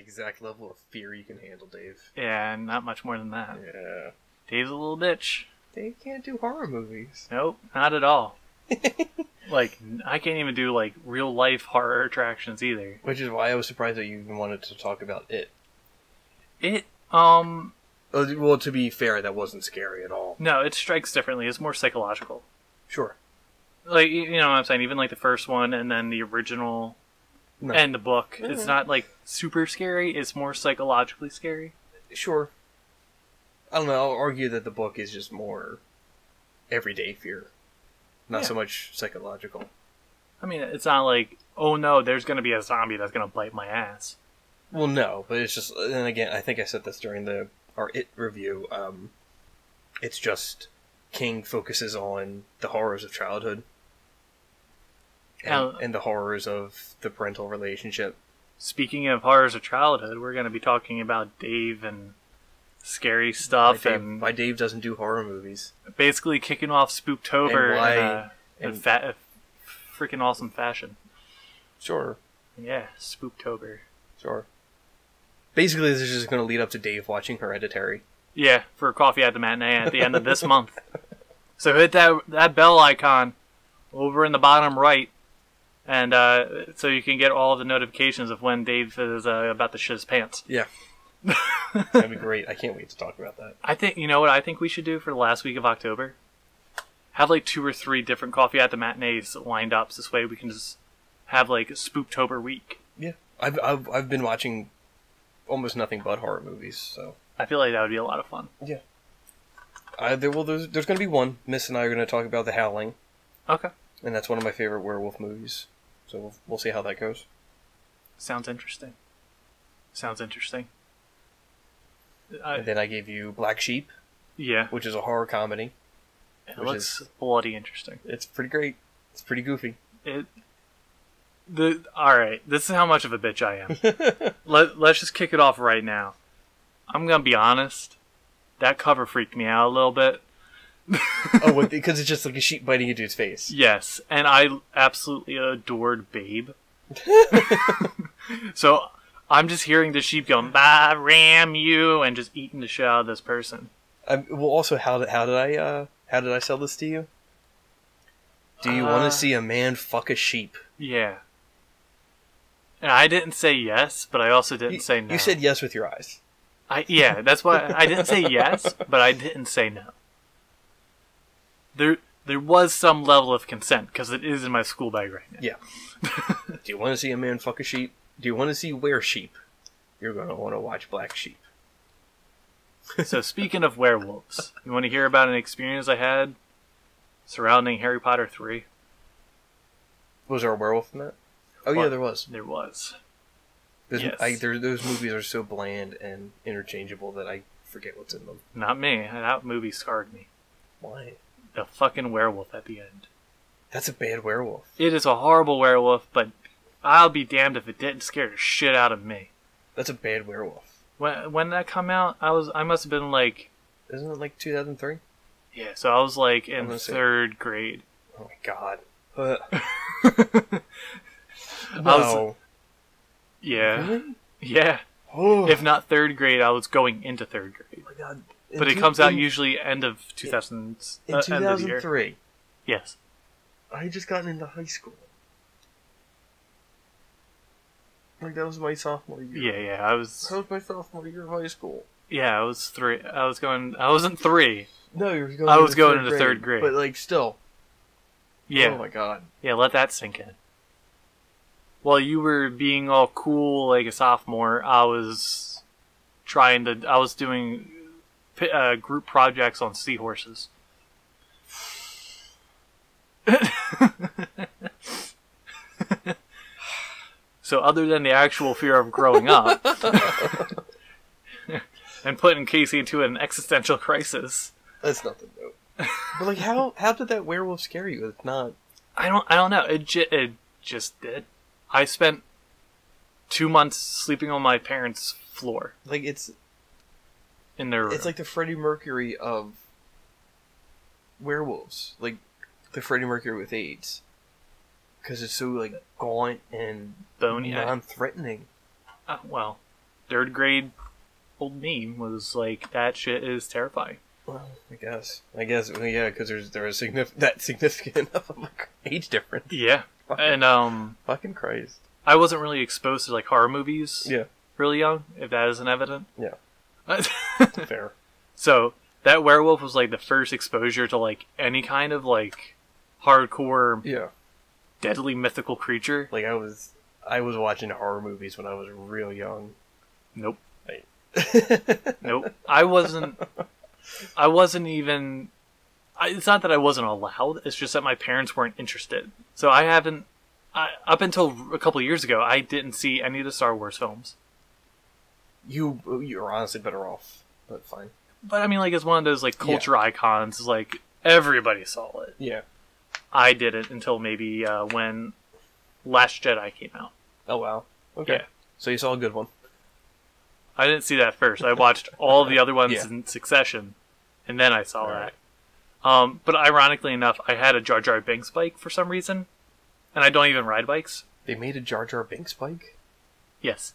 exact level of fear you can handle, Dave. Yeah, not much more than that. Yeah. Dave's a little bitch. Dave can't do horror movies. Nope, not at all. Like, I can't even do, like, real-life horror attractions either. Which is why I was surprised that you even wanted to talk about it. Well, to be fair, that wasn't scary at all. No, it strikes differently. It's more psychological. Sure. Like, you know what I'm saying? Even, like, the first one and then the original and the book. It's not, like, super scary. It's more psychologically scary. Sure. I don't know. I'll argue that the book is just more everyday fear. Not so much psychological. I mean, it's not like, oh no, there's going to be a zombie that's going to bite my ass. Well, no, but it's just, and again, I think I said this during our It review, it's just King focuses on the horrors of childhood and the horrors of the parental relationship. Speaking of horrors of childhood, we're going to be talking about Dave and scary stuff. Why Dave doesn't do horror movies. Basically kicking off Spooktober in a freaking awesome fashion. Sure. Yeah, Spooktober. Sure. Basically, this is just going to lead up to Dave watching Hereditary. Yeah, for Coffee at the Matinee at the end of this month. So hit that bell icon over in the bottom right, and so you can get all of the notifications of when Dave is about to shit his pants. Yeah. That'd be great. I can't wait to talk about that. I think, you know what I think we should do for the last week of October? Have like 2 or 3 different Coffee at the Matinees lined up. So this way we can just have like a Spooktober week. Yeah. I've been watching almost nothing but horror movies, so I feel like that would be a lot of fun. Yeah. There's going to be one. Miss and I are going to talk about The Howling. Okay. And that's one of my favorite werewolf movies. So we'll see how that goes. Sounds interesting. And then I gave you Black Sheep. Yeah. Which is a horror comedy. It looks bloody interesting. It's pretty great. It's pretty goofy. Alright, this is how much of a bitch I am. Let's just kick it off right now. I'm gonna be honest. That cover freaked me out a little bit. Oh, because it's just like a sheep biting a dude's face. Yes, and I absolutely adored Babe. So I'm just hearing the sheep going, "Bah, ram you," and just eating the shit out of this person. Well, also, how did I sell this to you? Do you want to see a man fuck a sheep? Yeah. And I didn't say yes, but I also didn't say no. You said yes with your eyes. Yeah, that's why I didn't say yes, but I didn't say no. There was some level of consent, because it is in my school bag right now. Yeah. Do you want to see a man fuck a sheep? Do you want to see were sheep? You're going to want to watch Black Sheep. So speaking of werewolves, you want to hear about an experience I had surrounding Harry Potter 3? Was there a werewolf in that? Oh, yeah, there was. There was. Yes. Those movies are so bland and interchangeable that I forget what's in them. Not me. That movie scarred me. Why? The fucking werewolf at the end. That's a bad werewolf. It is a horrible werewolf, but I'll be damned if it didn't scare the shit out of me. That's a bad werewolf. When that come out, I must have been like... Isn't it like 2003? Yeah, so I was like in 3rd grade. Oh my god. No. Yeah. Really? Yeah. Oh. If not 3rd grade, I was going into 3rd grade. Oh my god. But it comes out usually end of 2000s. In 2003? Yes. I had just gotten into high school. Like, that was my sophomore year. Yeah, That was my sophomore year of high school. Yeah, I was 3. I wasn't 3. No, you were going I was going into 3rd grade. But, like, still. Yeah. Oh my god. Yeah, let that sink in. While you were being all cool like a sophomore, I was doing group projects on seahorses. So other than the actual fear of growing up and putting Casey into an existential crisis. That's nothing new. But like, how did that werewolf scare you? It's not. I don't know. It just did. I spent 2 months sleeping on my parents' floor. Like, it's in their room. It's like the Freddie Mercury of werewolves. Like the Freddie Mercury with AIDS. Because it's so like gaunt and bony, non-threatening. Well, third grade old me was like, that shit is terrifying. Well, I guess, well, yeah, because there is significant enough of a age difference. Yeah, Fucking, and fucking Christ. I wasn't really exposed to like horror movies. Yeah, really young, if that isn't evident. yeah, fair. So that werewolf was like the first exposure to like any kind of like hardcore, Yeah, deadly mythical creature. like I was watching horror movies when I was real young. Nope. Right. Nope. I wasn't even. It's not that I wasn't allowed. It's just that my parents weren't interested. So I haven't. Up until a couple of years ago, I didn't see any of the Star Wars films. You're honestly better off, but fine. But I mean, like, it's one of those like culture icons. Like everybody saw it. Yeah. I didn't until maybe when Last Jedi came out. Oh wow. Okay. Yeah. So you saw a good one. I didn't see that first. I watched all the other ones Yeah. in succession, and then I saw All that. right. But ironically enough, I had a JarJar Binks bike for some reason, and I don't even ride bikes. They made a JarJar Binks bike? Yes.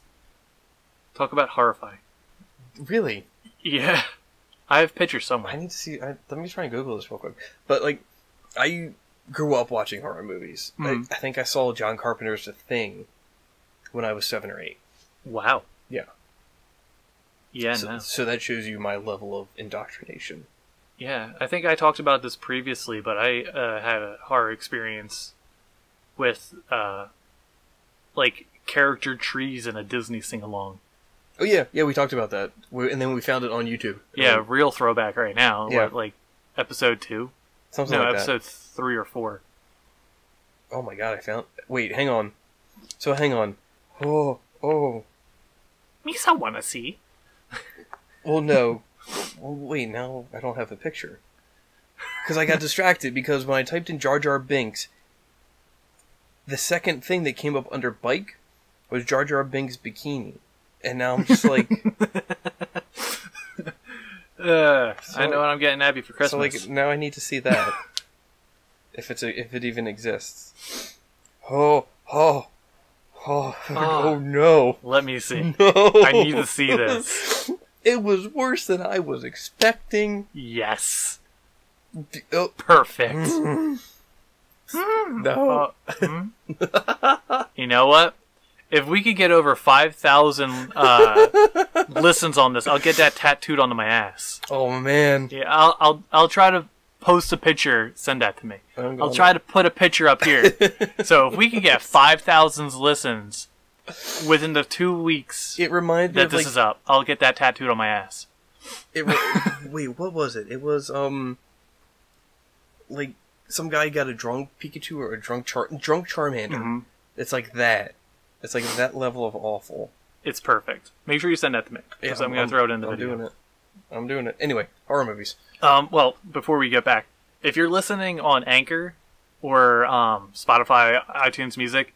Talk about horrifying. Really? Yeah. I have pictures I somewhere. need to see. Let me try and Google this real quick. But like, I grew up watching horror movies. Mhm. I think I saw John Carpenter's The Thing when I was 7 or 8. Wow. Yeah. Yeah, So, no. so that shows you my level of indoctrination. Yeah, I think I talked about this previously, but I had a horror experience with, like, character trees in a Disney sing-along. Oh yeah, we talked about that, and then we found it on YouTube. Yeah, real throwback right now. Yeah. What, like, episode 2? Something No, like episode 3 or 4. that. Oh my god, I found. Wait, hang on. So hang on. Oh. Misa wanna see. Well, no. Well, wait, now I don't have the picture. Because I got distracted because when I typed in JarJar Binks, the second thing that came up under bike was JarJar Binks Bikini. And now I'm just like... I know what I'm getting Abby for Christmas. So, like, now I need to see that. if it even exists. Oh no. Let me see. No. I need to see this. It was worse than I was expecting. Yes. Oh. Perfect. No. You know what? If we could get over 5,000 listens on this, I'll get that tattooed onto my ass. Oh man. Yeah, I'll try to post a picture. Send that to me. I'll try to put a picture up here. So if we can get 5,000 listens within the 2 weeks It reminded me that of, this is up, I'll get that tattooed on my ass. Wait, what was it? It was like some guy got a drunk Pikachu or a drunk Charmander. Mm-hmm. It's like that. It's like that level of awful. It's perfect. Make sure you send that to me, because I'm going to throw it in the video. I'm doing it. Anyway, horror movies. Well, before we get back, if you're listening on Anchor or Spotify, iTunes Music,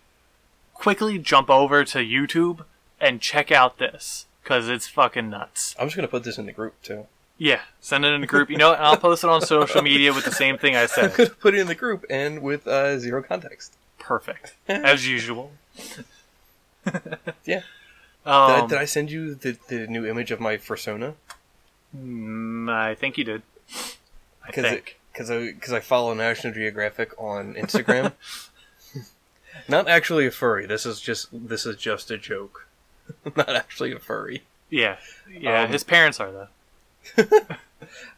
quickly jump over to YouTube and check out this, because it's fucking nuts. I'm just gonna put this in the group too. Yeah, send it in the group. You know what? I'll post it on social media with the same thing I I'm said. gonna put it in the group and with zero context. Perfect. As usual. Yeah. Did I send you the new image of my fursona? I think you did. Because I follow National Geographic on Instagram. Not actually a furry. This is just a joke. Not actually a furry. Yeah. His parents are though.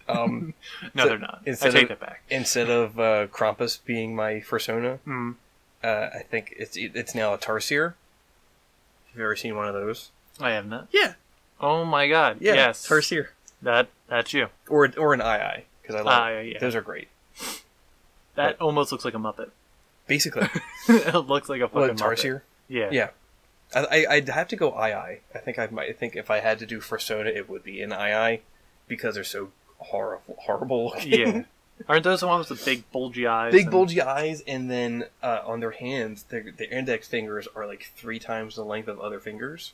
No, they're not. I take that back. Instead of Krampus being my fursona, I think it's now a Tarsier. Have you ever seen one of those? I have not. Yeah. Oh my god. Yeah. Yes. Tarsier. That's you. Or an II because I love yeah. those are great. That almost looks like a Muppet. Basically. It looks like a fucking Muppet. Tarsier? Yeah. Yeah. I'd have to go II. I think if I had to do fursona, it would be an II because they're so horrible looking. Yeah. Aren't those the ones with the big bulgy eyes? Big bulgy eyes, and then on their hands, their index fingers are like 3 times the length of other fingers.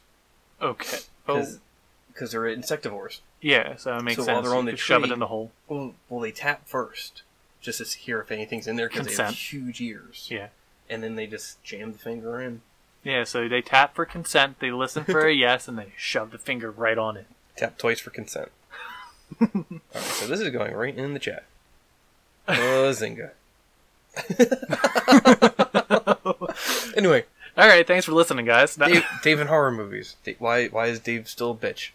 Okay. Because they're insectivores. Yeah, so it makes sense. While they're on You the could shove it tree- in the hole. Well, they tap first, just to hear if anything's in there, because they have Consent. huge ears. Yeah. And then they just jam the finger in. Yeah, so they tap for consent, they listen for a yes, and they shove the finger right on it. Tap twice for consent. Alright, so this is going right in the chat. Zinga. Anyway. Alright, thanks for listening, guys. Dave in horror movies. Why is Dave still a bitch?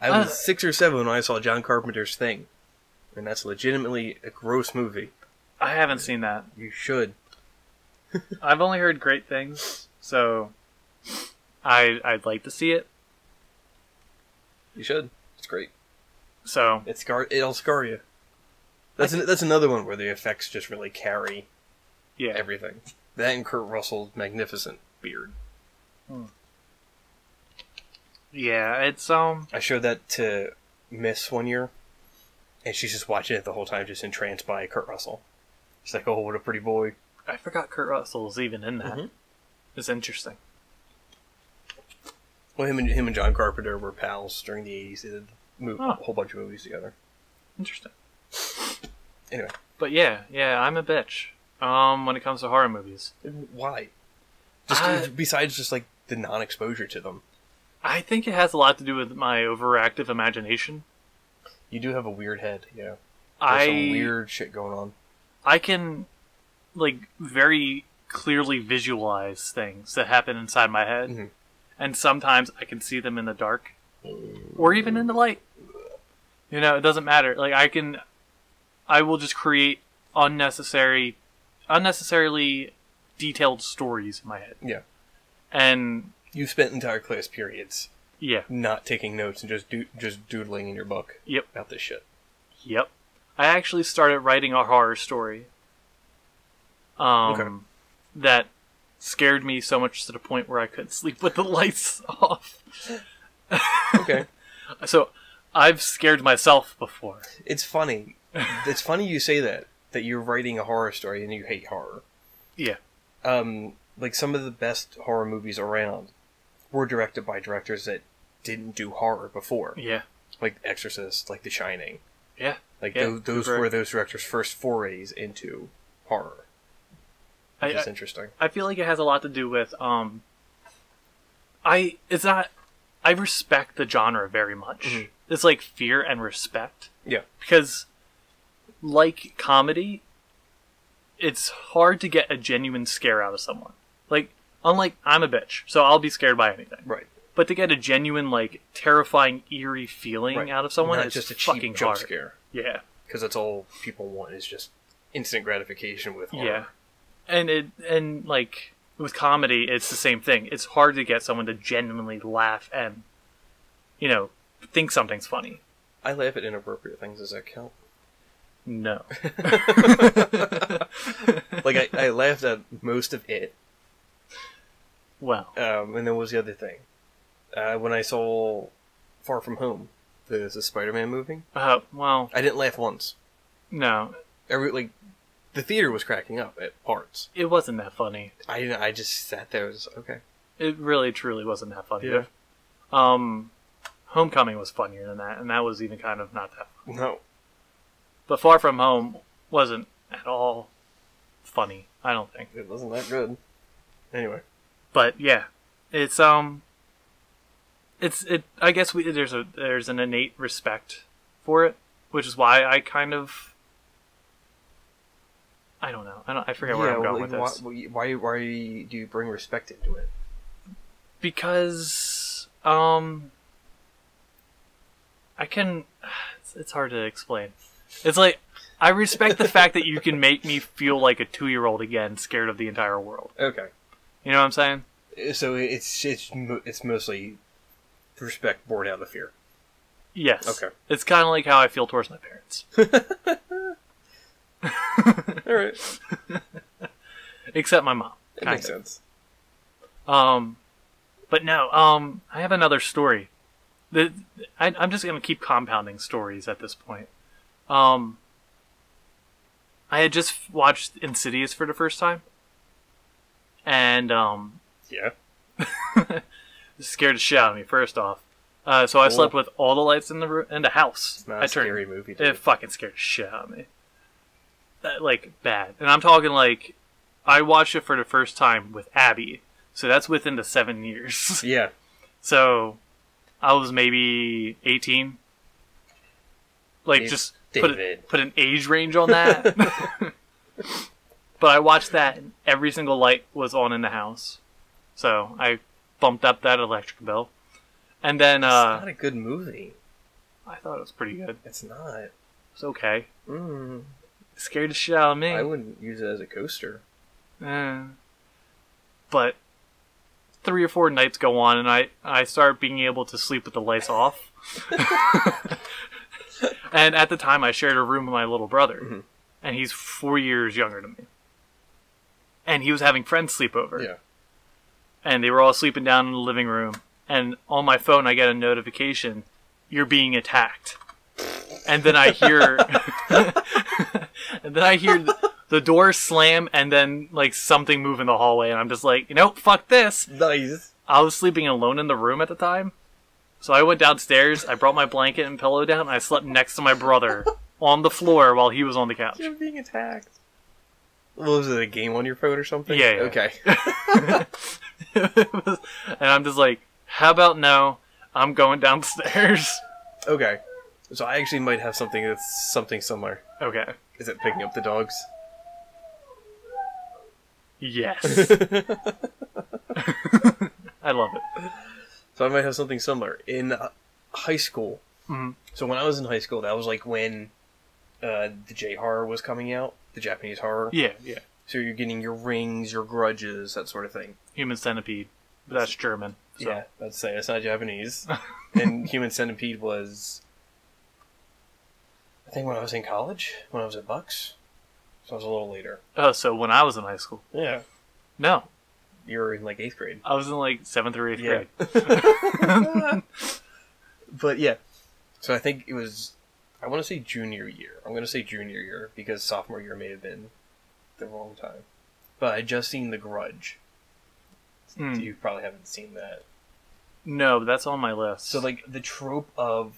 I was 6 or 7 when I saw John Carpenter's Thing. And that's legitimately a gross movie. I haven't seen that. You should. I've only heard great things, so I'd like to see it. You should. It's great. So it'll scar you. That's another one where the effects just really carry everything. That and Kurt Russell's magnificent beard. Yeah, it's I showed that to Miss one year, and she's just watching it the whole time, just entranced by Kurt Russell. She's like, "Oh, what a pretty boy." I forgot Kurt Russell was even in that. Mm-hmm. It's interesting. Well, him and John Carpenter were pals during the 80s. They did a whole bunch of movies together. Interesting. Anyway. But yeah, I'm a bitch. When it comes to horror movies. Why? Just besides just like the non-exposure to them. I think it has a lot to do with my overactive imagination. You do have a weird head, yeah. There's some weird shit going on. I can, like, very clearly visualize things that happen inside my head. Mm-hmm. And sometimes I can see them in the dark. Or even in the light. You know, it doesn't matter. Like, I will just create unnecessarily detailed stories in my head. Yeah. And you've spent entire class periods Yeah. Not taking notes and just doodling in your book. Yep. About this shit. Yep. I actually started writing a horror story. Okay. That scared me so much to the point where I couldn't sleep with the lights off. Okay. So, I've scared myself before. It's funny. It's funny you say that you're writing a horror story and you hate horror. Yeah. Like some of the best horror movies around were directed by directors that didn't do horror before. Yeah. Like Exorcist, like The Shining. Yeah. Like those were those directors' first forays into horror. Which is interesting. I feel like it has a lot to do with I respect the genre very much. Mm-hmm. It's like fear and respect. Yeah. Because like comedy, it's hard to get a genuine scare out of someone. Like, unlike I'm a bitch, so I'll be scared by anything. Right. But to get a genuine, like, terrifying, eerie feeling out of someone, it's just a fucking cheap jump hard. Scare. Yeah. Because that's all people want is just instant gratification with horror. Yeah. And like with comedy, it's the same thing. It's hard to get someone to genuinely laugh and, you know, think something's funny. I laugh at inappropriate things. Does that count? No. Like I laughed at most of it. Well. And then what was the other thing? When I saw Far From Home, the Spider-Man movie. Well. I didn't laugh once. No. The theater was cracking up at parts. It wasn't that funny. I just sat there and was okay. It really, truly wasn't that funny. Yeah. Homecoming was funnier than that, and that was even kind of not that funny. No. But Far From Home wasn't at all funny, I don't think. It wasn't that good. Anyway. But yeah. I guess there's an innate respect for it, which is why I kind of I don't know. I forget where I'm going with this. Why do you bring respect into it? Because it's hard to explain. It's like I respect the fact that you can make me feel like a 2-year-old again, scared of the entire world. Okay. You know what I'm saying? So it's mostly respect born out of fear. Yes. Okay. It's kind of like how I feel towards my parents. All right. Except my mom. It makes sense. But no. I have another story. I'm just gonna keep compounding stories at this point. I had just watched Insidious for the first time, and yeah, scared the shit out of me. First off, so I slept with all the lights in the house. It's not a scary movie. It fucking scared the shit out of me. Like bad, and I'm talking like I watched it for the first time with Abby. So that's within the 7 years. Yeah. So I was maybe 18. Like, just put an age range on that. But I watched that, and every single light was on in the house. So I bumped up that electric bill. And then... It's not a good movie. I thought it was pretty good. It's not. It's okay. Mm. It scared the shit out of me. I wouldn't use it as a coaster. But 3 or 4 nights go on, and I start being able to sleep with the lights off. And at the time, I shared a room with my little brother. Mm-hmm. And he's 4 years younger than me. And he was having friends sleep over. Yeah. And they were all sleeping down in the living room. And on my phone, I get a notification, "You're being attacked." And then I hear... the door slam, and then, like, something move in the hallway. And I'm just like, fuck this. Nice. I was sleeping alone in the room at the time. So I went downstairs, I brought my blanket and pillow down, and I slept next to my brother on the floor while he was on the couch. You're being attacked. What was it, a game on your phone or something? Yeah. Okay. And I'm just like, how about no? I'm going downstairs. Okay. So I actually might have something that's something similar. Okay. Is it picking up the dogs? Yes. I love it. So I might have something similar. In high school, so when I was in high school, that was like when the J-horror was coming out, the Japanese horror. Yeah. So you're getting your Rings, your Grudges, that sort of thing. Human Centipede. But that's German. So. Yeah, I'd say it's not Japanese. And Human Centipede was, I think, when I was in college, when I was at Bucks. So I was a little later. Oh, so when I was in high school? Yeah. No. You were in like 8th grade. I was in like 7th or 8th grade. But yeah. So I think it was, I want to say junior year. I'm going to say junior year because sophomore year may have been the wrong time. But I just seen The Grudge. You probably haven't seen that. No, but that's on my list. So like the trope of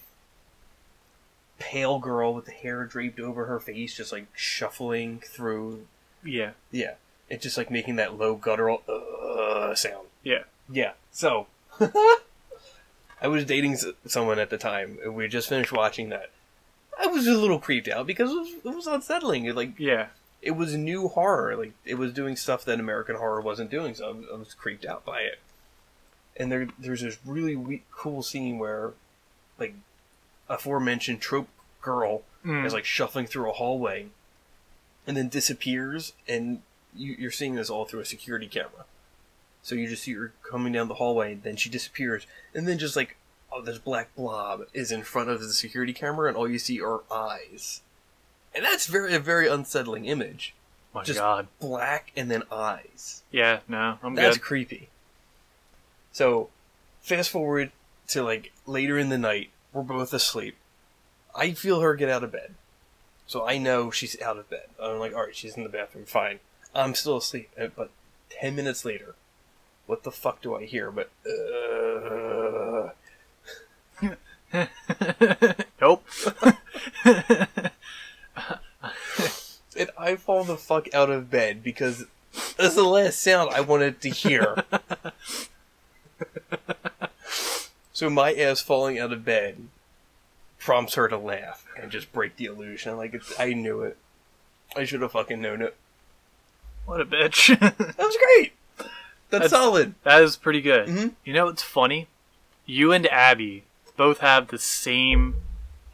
pale girl with the hair draped over her face just like shuffling through. Yeah. Yeah. It's just like making that low guttural sound. Yeah. Yeah. So I was dating someone at the time. And we just finished watching that. I was a little creeped out because it was unsettling. It was new horror. Like, it was doing stuff that American horror wasn't doing, so I was creeped out by it. And there's this really cool scene where, like, aforementioned trope girl is, like, shuffling through a hallway and then disappears, and you're seeing this all through a security camera. So you just see her coming down the hallway, and then she disappears, and then just, like, this black blob is in front of the security camera, and all you see are eyes. And that's a very unsettling image. My just God. Black and then eyes. Yeah, no, I'm That's good. creepy. So, fast forward to like later in the night, we're both asleep. I feel her get out of bed. So I know she's out of bed. I'm like, alright, she's in the bathroom, fine. I'm still asleep. But 10 minutes later, what the fuck do I hear? But, Nope. And I fall the fuck out of bed because that's the last sound I wanted to hear. So my ass falling out of bed prompts her to laugh and just break the illusion. I knew it. I should have fucking known it. What a bitch. That was great. That's solid. That is pretty good. Mm-hmm. You know what's funny? You and Abby both have the same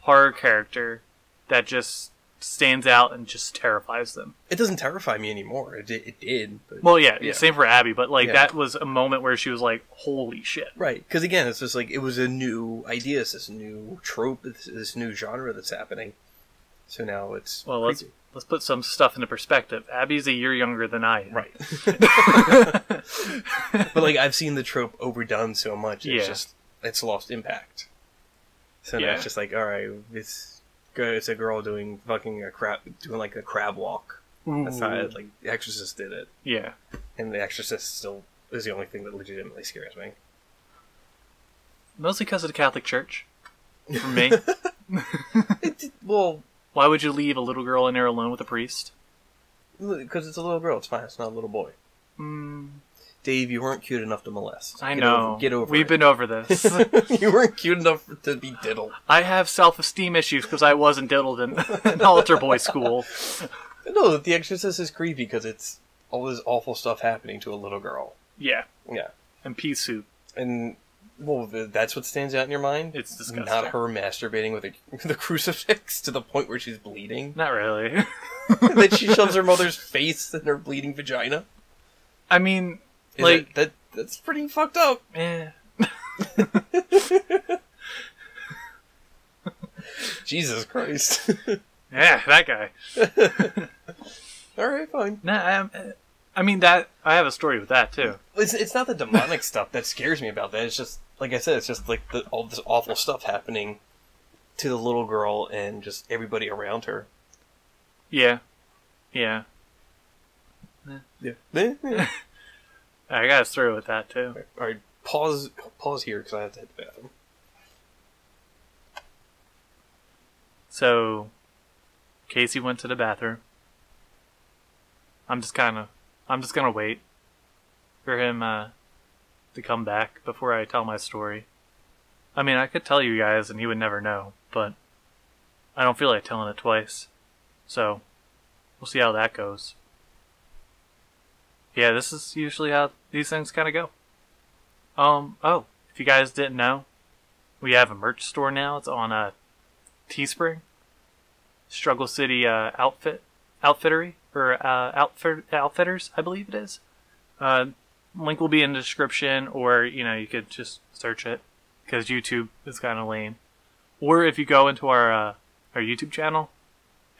horror character that just stands out and just terrifies them. It doesn't terrify me anymore. It did. But well, yeah, same for Abby, but that was a moment where she was like, holy shit. Right, because again, it's just like, it was a new idea, it's this new trope, it's this new genre that's happening. So now it's let's put some stuff into perspective. Abby's a year younger than I am. Right. But like, I've seen the trope overdone so much, it's lost impact. So now it's just like, alright, it's a girl doing a crab walk. Ooh. That's how The Exorcist did it. Yeah. And The Exorcist still is the only thing that legitimately scares me. Mostly because of the Catholic Church. For me. Why would you leave a little girl in there alone with a priest? Because it's a little girl, it's fine, it's not a little boy. Dave, you weren't cute enough to molest. I know. Get over We've it. been over this. You weren't cute enough to be diddled. I have self-esteem issues because I wasn't diddled in altar boy school. No, The Exorcist is creepy because it's all this awful stuff happening to a little girl. Yeah. Yeah. And pea soup. And, well, that's what stands out in your mind? It's disgusting. Not her masturbating with a crucifix to the point where she's bleeding? Not really. That she shoves her mother's face in her bleeding vagina? I mean, that's pretty fucked up. Eh. Jesus Christ. Yeah, that guy. Alright, fine. Nah, I mean, that I have a story with that, too. It's not the demonic stuff that scares me about that. It's just, like I said, it's just like all this awful stuff happening to the little girl and just everybody around her. Yeah. Yeah. Yeah. I got a story with that, too. Alright, pause here because I have to hit the bathroom. So, Casey went to the bathroom. I'm just gonna wait for him to come back before I tell my story. I mean, I could tell you guys and he would never know, but I don't feel like telling it twice. So, we'll see how that goes. Yeah, this is usually how these things kind of go. Oh, if you guys didn't know, we have a merch store now. It's on TeeSpring. Struggle City Outfittery, or Outfitters, I believe it is. Link will be in the description, or, you could just search it, because YouTube is kind of lame. Or if you go into our YouTube channel,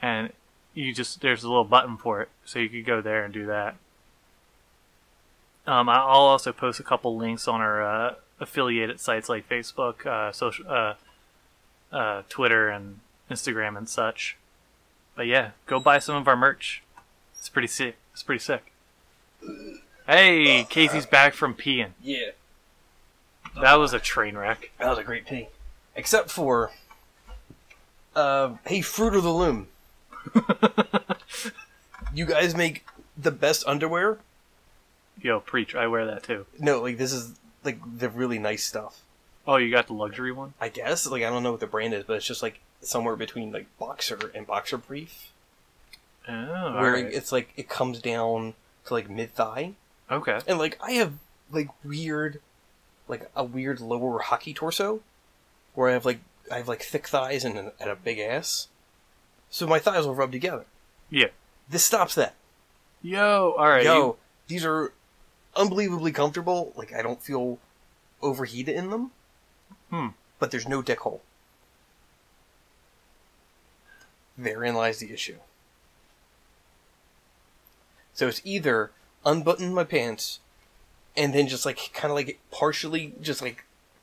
and there's a little button for it, so you could go there and do that. I'll also post a couple links on our affiliated sites like Facebook, Twitter, and Instagram and such. But yeah, go buy some of our merch. It's pretty sick. Hey, Casey's back from peeing. Yeah. That was a train wreck. That was a great pee. Except for, hey, Fruit of the Loom. You guys make the best underwear? Yo, preach. I wear that too. No, this is, the really nice stuff. Oh, you got the luxury one? I guess. I don't know what the brand is, but it's just, somewhere between, boxer and boxer brief. Oh, where alright. it's, it comes down to, mid-thigh. Okay. And, I have, weird, a weird lower hockey torso. Where I have, thick thighs and a big ass. So my thighs will rub together. Yeah. This stops that. Yo, alright. These are unbelievably comfortable. I don't feel overheated in them. But there's no dick hole. Therein lies the issue. So it's either unbutton my pants and then just partially just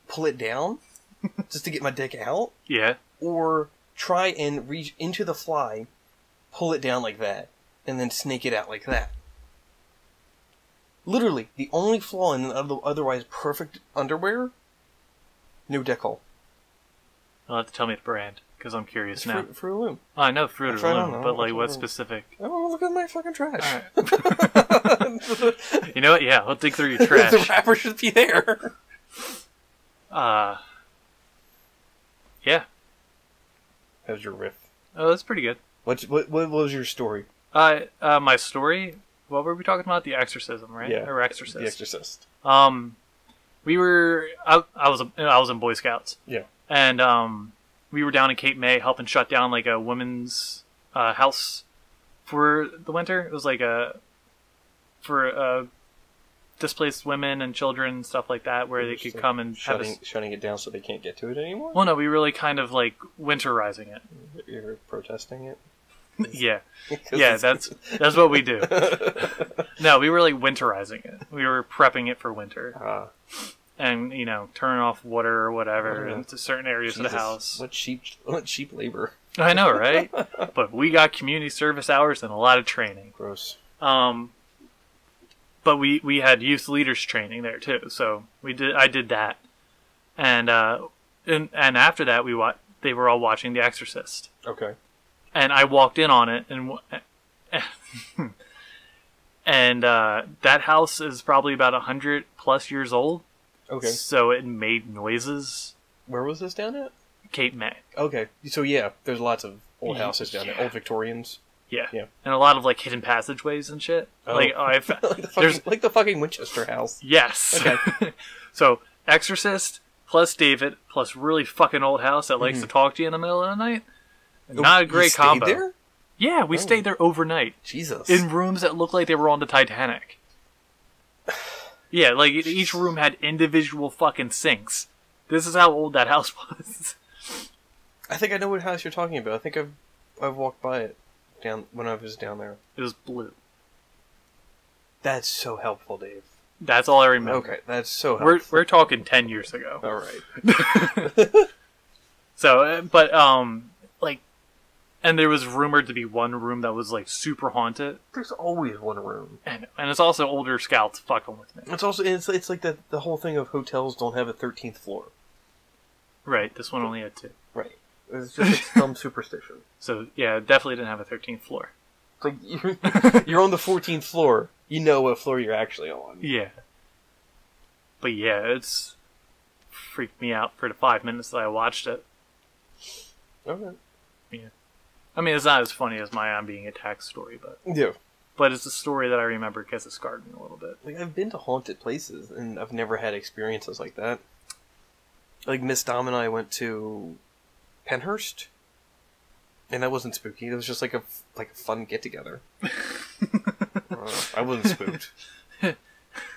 pull it down just to get my dick out. Yeah. Or try and reach into the fly, pull it down like that, and then snake it out like that. Literally, the only flaw in an otherwise perfect underwear, no dick hole. You'll have to tell me the brand, because I'm curious now. Fruit of the Loom. Oh, I know Fruit of the Loom, but what specific? Oh, look at my fucking trash. You know what? Yeah, I'll dig through your trash. The wrapper should be there. Yeah. That was your riff. Oh, that's pretty good. What was your story? My story? What were we talking about? The exorcism, right? Yeah. Or Exorcist. The Exorcist. We were... I was in Boy Scouts. Yeah. And, we were down in Cape May helping shut down, a women's, house for the winter. It was, for displaced women and children and stuff like that, where they could come and shutting it down so they can't get to it anymore? Well, no, we really kind of, winterizing it. You're protesting it? Yeah. Yeah, that's what we do. No, we were winterizing it. We were prepping it for winter. And, turn off water or whatever into certain areas of the house. What cheap labor. I know, right? But we got community service hours and a lot of training. Gross. But we had youth leaders training there too. So I did that. And after that they were all watching The Exorcist. Okay. And I walked in on it, And that house is probably about 100+ years old. Okay. So it made noises. Where was this down at? Cape May. Okay. So yeah, there's lots of old houses down there. Old Victorians. Yeah. Yeah. And a lot of like hidden passageways and shit. Oh. Like like the fucking Winchester house. Yes. Okay. So Exorcist plus David plus really fucking old house that likes to talk to you in the middle of the night. Not a great combo. There? Yeah, we stayed there overnight. Jesus. In rooms that looked like they were on the Titanic. Yeah, like each room had individual fucking sinks. This is how old that house was. I think I know what house you're talking about. I think I've walked by it down when I was down there. It was blue. That's so helpful, Dave. That's all I remember. Okay, that's so helpful. We're talking 10 years ago. All right. So, but like, and there was rumored to be one room that was like super haunted. There's always one room, and it's also older scouts fucking with me. It's also it's like the whole thing of hotels don't have a 13th floor. Right. This one only had 2. Right. It's just some superstition. So yeah, it definitely didn't have a 13th floor. It's like you're on the 14th floor. You know what floor you're actually on. Yeah. But yeah, it's freaked me out for the 5 minutes that I watched it. Okay. Yeah. I mean, it's not as funny as my I'm being attacked story, but yeah. But it's a story that I remember because it scarred me a little bit. Like, I've been to haunted places, and I've never had experiences like that. Like, Miss Dom and I went to Penhurst, and that wasn't spooky. It was just like a fun get-together. I wasn't spooked.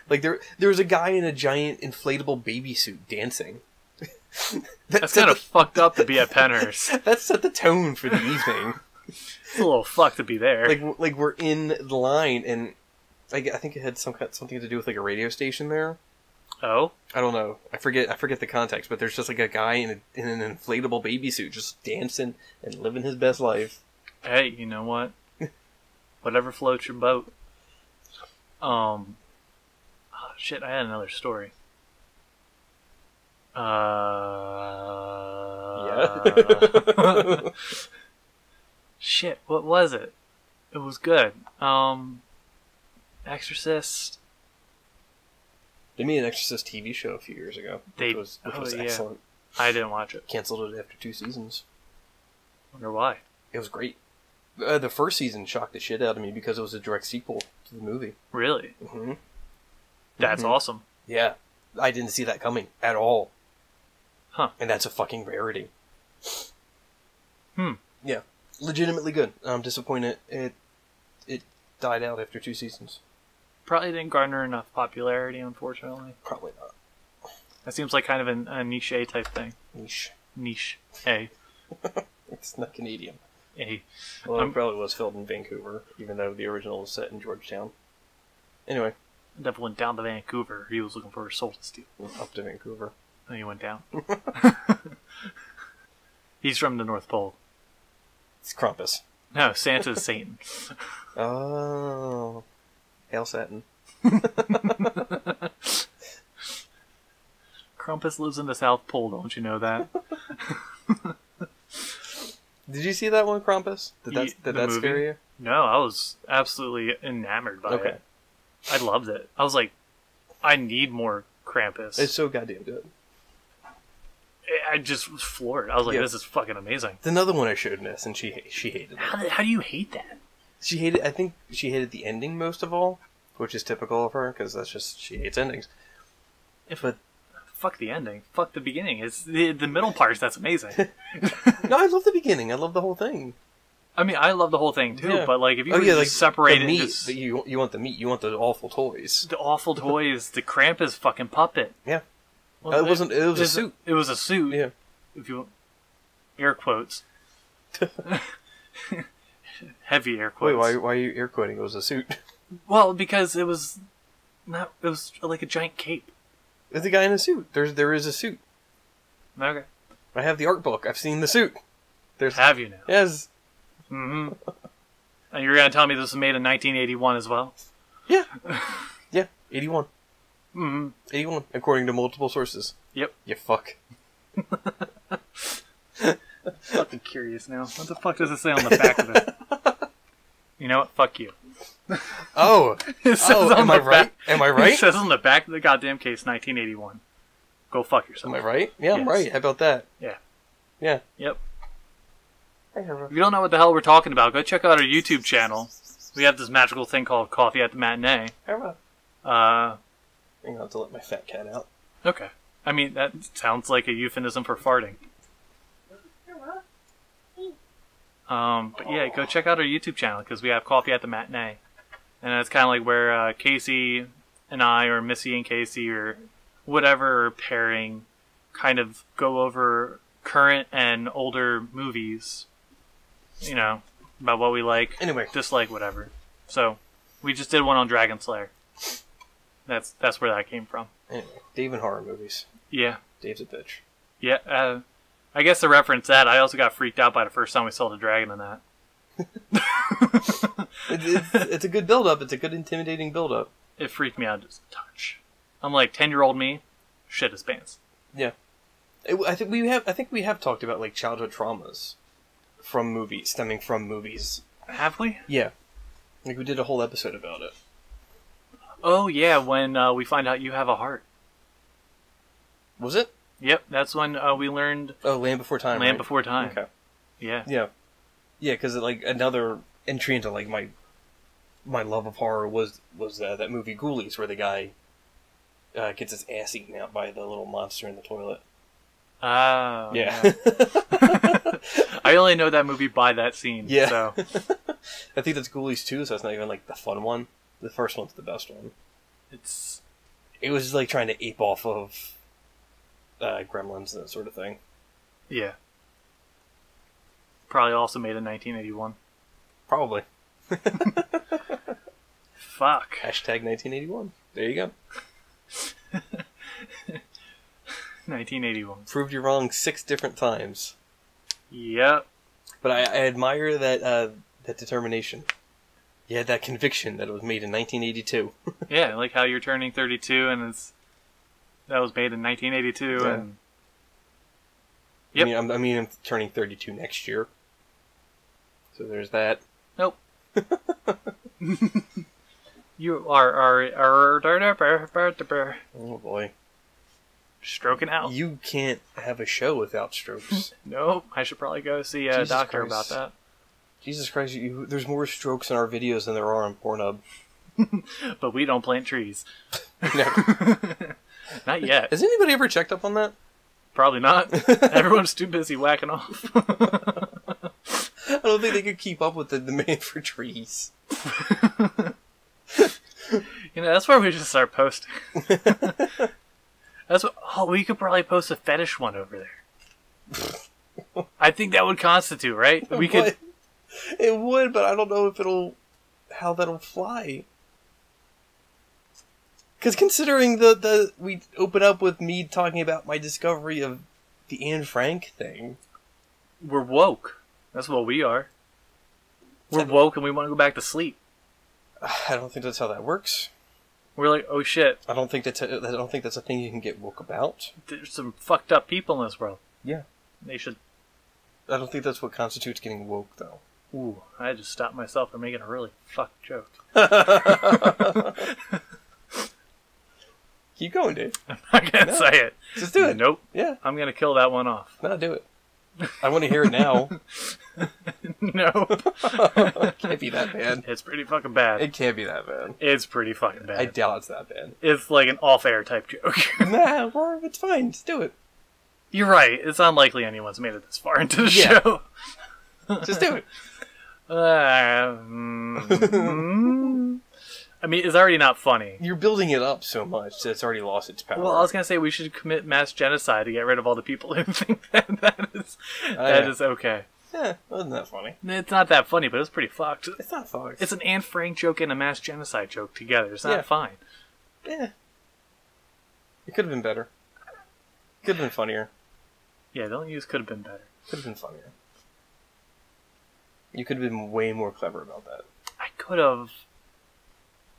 Like, there was a guy in a giant inflatable baby suit dancing. That's kind of fucked up to be at Penhurst. That set the tone for the evening. It's a little fucked to be there. Like we're in the line, and I think it had something to do with like a radio station there. Oh, I don't know. I forget the context, but there's just like a guy in an inflatable baby suit just dancing and living his best life. Hey, you know what? Whatever floats your boat. Oh, shit, I had another story. Yeah. Shit, what was it? It was good. Exorcist. They made an Exorcist TV show a few years ago, which was excellent. I didn't watch it. Canceled it after 2 seasons. Wonder why. It was great. The first season shocked the shit out of me because it was a direct sequel to the movie. Really? Mm-hmm. That's awesome. Yeah. I didn't see that coming at all. Huh. And that's a fucking rarity. Yeah. Legitimately good. I'm disappointed it died out after 2 seasons. Probably didn't garner enough popularity, unfortunately. Probably not. That seems like kind of a niche A type thing. Niche A. It's not Canadian. A. Well, it probably was filmed in Vancouver, even though the original was set in Georgetown. Anyway. Devil went down to Vancouver. He was looking for a soul to steal. Up to Vancouver. And he went down. He's from the North Pole. It's Krampus. No, Santa's Satan. Oh. Hail Satin. Krampus lives in the South Pole, don't you know that? Did you see that one, Krampus? Did that scare you? No, I was absolutely enamored by it. I loved it. I was like, I need more Krampus. It's so goddamn good. I just was floored. I was like, this is fucking amazing. It's another one I showed Ness, and she hated it. How do you hate that? I think she hated the ending most of all, which is typical of her, because that's just, she hates endings. But fuck the ending. Fuck the beginning. It's the middle parts that's amazing. No, I love the beginning. I love the whole thing. I mean, I love the whole thing too, but like if you just separate the it, meat, just, you want the meat. You want the awful toys. The awful toys. The Krampus fucking puppet. Yeah. Well, it was a suit. It was a suit. Yeah. If you air quotes. Heavy air quotes. Wait, why are you air quoting? It was a suit. Well, because it was not. It was like a giant cape. There's a guy in a suit. There is a suit. Okay. I have the art book. I've seen the suit. Have you now? Yes. Mm-hmm. And you're gonna tell me this was made in 1981 as well? Yeah. Yeah. 81. Mm-hmm. 81, according to multiple sources. Yep. You fuck. Fucking curious now. What the fuck does it say on the back of it? You know what? Fuck you. Oh, It says on am the I right? Am I It right? says on the back of the goddamn case, 1981. Go fuck yourself. Am I right? Yeah, I'm Yes. right. How about that? Yeah. Yeah. Yep. If you don't know what the hell we're talking about, go check out our YouTube channel. We have this magical thing called Coffee at the Matinee. I'm gonna have to let my fat cat out. Okay. I mean, that sounds like a euphemism for farting. But yeah, go check out our YouTube channel because we have Coffee at the Matinee. And it's kind of like where Casey and I, or Missy and Casey, or whatever pairing, kind of go over current and older movies. You know, about what we like, Anyway. dislike, whatever. So, we just did one on Dragon Slayer. That's where that came from. Anyway, Dave and horror movies. Yeah. Dave's a bitch. Yeah, I guess to reference that, I also got freaked out by the first time we saw the dragon in that. It's a good build-up. It's a good intimidating build-up. It freaked me out just a touch. I'm like, 10-year-old me, shit his pants. Yeah. I think we have talked about like childhood traumas from movies, stemming from movies. Have we? Yeah. Like we did a whole episode about it. Oh, yeah, when we find out you have a heart. Was it? Yep, that's when we learned Oh, Land Before Time. Land right? Before Time. Okay. Yeah. Yeah. Yeah, because like another entry into like my love of horror was that movie Ghoulies, where the guy gets his ass eaten out by the little monster in the toilet. Oh. Yeah. I only know that movie by that scene. Yeah. So. I think that's Ghoulies 2, so it's not even like the fun one. The first one's the best one. It was like trying to ape off of Gremlins and that sort of thing. Yeah. Probably also made in 1981. Probably. Fuck. Hashtag 1981. There you go. 1981. Proved you wrong 6 different times. Yep. But I admire that determination. You had that conviction that it was made in 1982. Yeah, like how you're turning 32 and that was made in 1982 Yeah. and yep. I mean, I'm turning 32 next year. So there's that. Nope. You are Oh boy. stroking out. You can't have a show without strokes. Nope. I should probably go see a Jesus doctor Christ. about Jesus Christ, there's more strokes in our videos than there are on Pornhub. that. But we don't plant trees. Never. Not yet. Has anybody ever checked up on that? Probably not. Everyone's too busy whacking off. I don't think they could keep up with the demand for trees. You know, that's where we should start posting. We could probably post a fetish one over there. I think that would constitute, right? It would, but I don't know if how that'll fly. Because considering we open up with me talking about my discovery of the Anne Frank thing. We're woke. That's what we are. We're woke and we want to go back to sleep. I don't think that's how that works. We're like, oh shit. I don't think that's a thing you can get woke about. There's some fucked up people in this world. Yeah. They should. I don't think that's what constitutes getting woke, though. Ooh, I just stopped myself from making a really fucked joke. Keep going, Dave. I'm not gonna say it. Just do it. Nope. Yeah. I'm gonna kill that one off. No, do it. I want to hear it now. No. Can't be that bad. It's pretty fucking bad. It can't be that bad. It's pretty fucking bad. I doubt it's that bad. It's like an off-air type joke. Nah, it's fine. Just do it. You're right. It's unlikely anyone's made it this far into the Yeah. show. Just do it. I mean, it's already not funny. You're building it up so much that it's already lost its power. Well, I was gonna say we should commit mass genocide to get rid of all the people who think that is okay. Yeah, wasn't that funny? It's not that funny, but it's pretty fucked. It's not funny. It's an Anne Frank joke and a mass genocide joke together. It's not Yeah. fine. Yeah. It could have been better. Could have been funnier. Yeah, don't use could have been better. Could have been funnier. You could have been way more clever about that. I could have.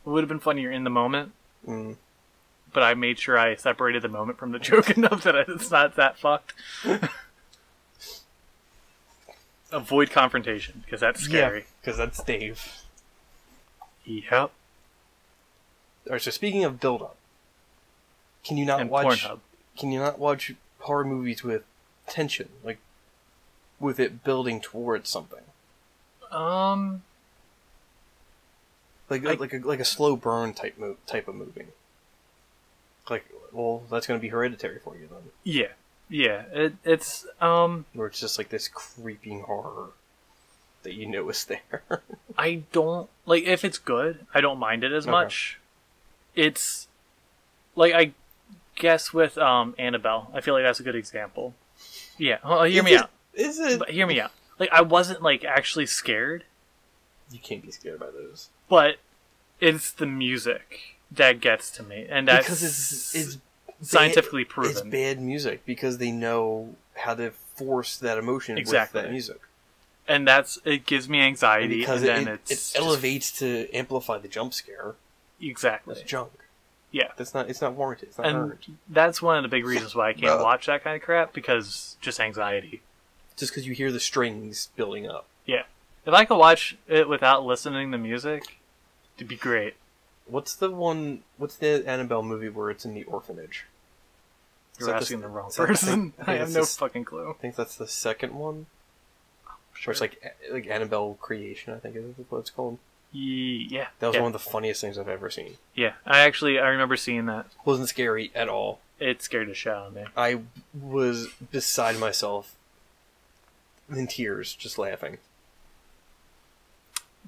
It would have been funnier in the moment, but I made sure I separated the moment from the joke enough that it's not that fucked. Avoid confrontation, because that's scary. Because that's Dave. Yep. Alright, so speaking of build-up, can you not And watch... Pornhub. Can you not watch horror movies with tension? Like, with it building towards something? Like a slow burn type of movie. Like, well, that's going to be Hereditary for you then. Yeah. Yeah. It's Where it's just like this creeping horror that you know is there. I don't like if it's good, I don't mind it as much. It's like I guess with Annabelle, I feel like that's a good example. Yeah. Hear me out. Is it? But hear me out. Like I wasn't like actually scared. You can't be scared by those. But it's the music that gets to me, and that's because it's scientifically proven. It's bad music because they know how to force that emotion with that music, and it gives me anxiety. Because and then it elevates to amplify the jump scare. Exactly, it's junk. Yeah, it's not warranted. It's not earned. That's one of the big reasons why I can't watch that kind of crap, because just anxiety. Just because you hear the strings building up. Yeah. If I could watch it without listening to music, it'd be great. What's the Annabelle movie where it's in the orphanage? You're asking the wrong person. I have no fucking clue. I think that's the second one. Sure. Where it's like Annabelle Creation, I think is what it's called. Yeah. That was one of the funniest things I've ever seen. Yeah. I remember seeing that. Wasn't scary at all. It scared the shit out of me. I was beside myself in tears, just laughing.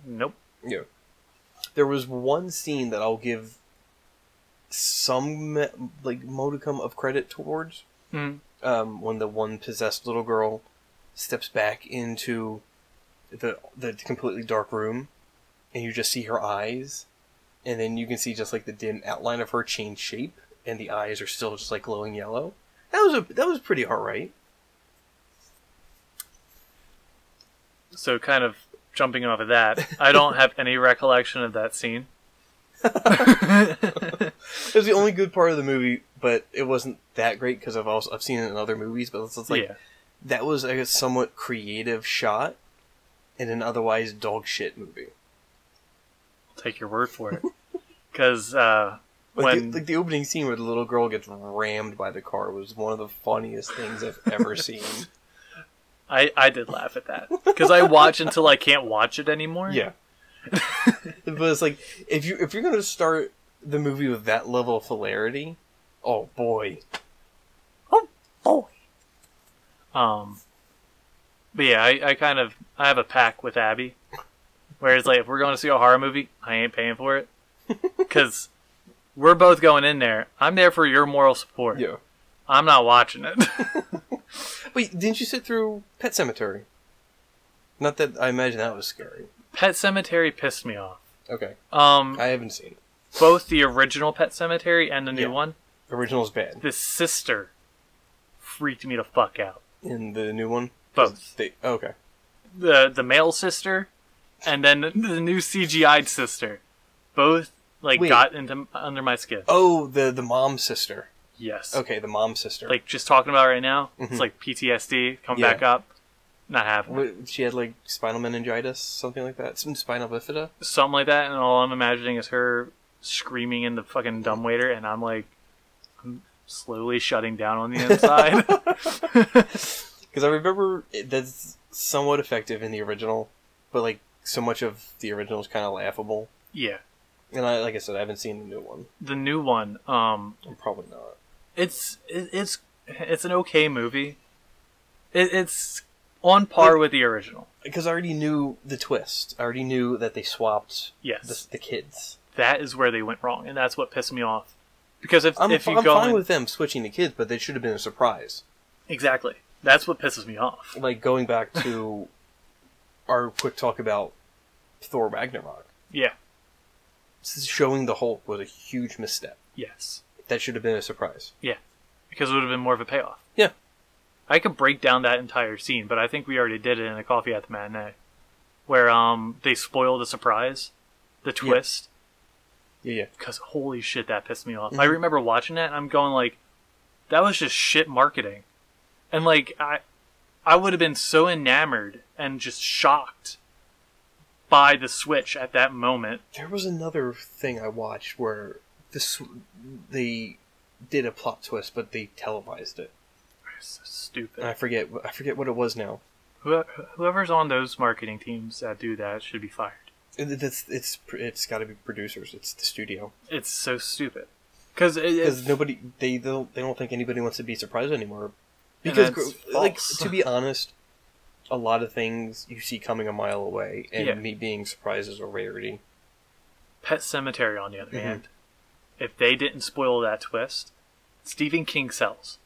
Nope. Yeah. There was one scene that I'll give some modicum of credit towards. Mm. When the one possessed little girl steps back into the completely dark room, and you just see her eyes, and then you can see just like the dim outline of her change shape, and the eyes are still just like glowing yellow. That was pretty alright. So kind of jumping off of that, I don't have any recollection of that scene. It was the only good part of the movie, but it wasn't that great because I've seen it in other movies. But it's like that was a somewhat creative shot in an otherwise dog shit movie. I'll take your word for it, because when the opening scene where the little girl gets rammed by the car was one of the funniest things I've ever seen. I did laugh at that because I watch until I can't watch it anymore. Yeah. But it's like if you're gonna start the movie with that level of hilarity, oh boy. But yeah, I have a pact with Abby, where it's like if we're going to see a horror movie, I ain't paying for it, because we're both going in there. I'm there for your moral support. Yeah. I'm not watching it. Wait, didn't you sit through Pet Sematary? Not that I imagine that was scary. Pet Sematary pissed me off. Okay. I haven't seen it. Both the original Pet Sematary and the new one. Original's bad. The sister freaked me the fuck out. In the new one? Both. Okay. The male sister and then the new CGI'd sister. Both got under my skin. Oh, the mom sister. Yes. Okay, the mom sister. Like just talking about it right now, it's like PTSD coming back up. Not happening. She had like spinal meningitis, something like that. Some spinal bifida. Something like that, and all I'm imagining is her screaming in the fucking dumbwaiter, and I'm slowly shutting down on the inside. Because I remember that's somewhat effective in the original, but so much of the original is kind of laughable. Yeah. And like I said, I haven't seen the new one. The new one, I'm probably not. It's an okay movie. It's on par with the original. Because I already knew the twist. I already knew that they swapped the kids. That is where they went wrong, and that's what pissed me off. Because I'm fine with them switching the kids, but they should have been a surprise. Exactly. That's what pisses me off. Going back to our quick talk about Thor Ragnarok. Yeah. Showing the Hulk was a huge misstep. Yes. That should have been a surprise. Yeah. Because it would have been more of a payoff. Yeah. I could break down that entire scene, but I think we already did it in a Coffee at the Matinee. Where they spoiled the surprise. The twist. Yeah. Because holy shit, that pissed me off. Mm-hmm. I remember watching that and I'm going that was just shit marketing. And I would have been so enamored and just shocked buy the Switch at that moment. There was another thing I watched where they did a plot twist, but they televised it. It's so stupid. And I forget what it was now. Whoever's on those marketing teams that do that should be fired. It's got to be producers. It's the studio. It's so stupid because nobody they don't think anybody wants to be surprised anymore. Because like to be honest, a lot of things you see coming a mile away, and me being surprised is a rarity. Pet Sematary, on the other hand, if they didn't spoil that twist, Stephen King sells.